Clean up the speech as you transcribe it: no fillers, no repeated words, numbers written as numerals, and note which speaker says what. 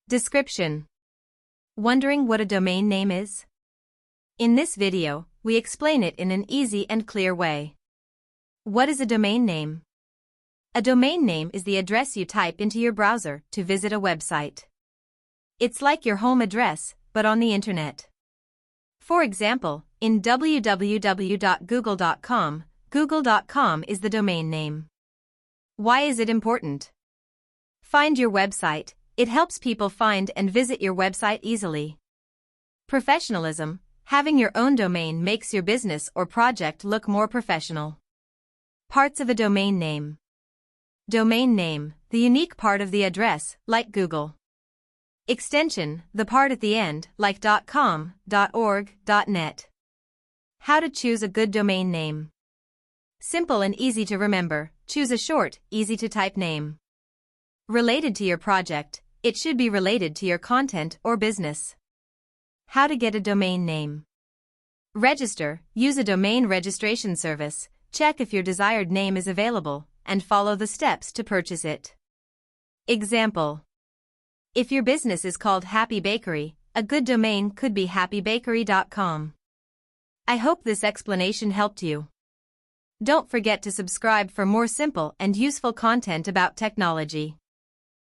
Speaker 1: Description. Wondering what a domain name is? In this video, we explain it in an easy and clear way. What is a domain name? A domain name is the address you type into your browser to visit a website. It's like your home address, but on the internet. For example, in www.google.com, google.com is the domain name. Why is it important? Find your website. It helps people find and visit your website easily. Professionalism. Having your own domain makes your business or project look more professional. Parts of a domain name. Domain name, the unique part of the address, like Google. Extension, the part at the end, like .com, .org, .net. How to choose a good domain name. Simple and easy to remember, choose a short, easy-to-type name. Related to your project, it should be related to your content or business. How to get a domain name. Register, use a domain registration service, check if your desired name is available, and follow the steps to purchase it. Example. If your business is called Happy Bakery, a good domain could be happybakery.com. I hope this explanation helped you. Don't forget to subscribe for more simple and useful content about technology.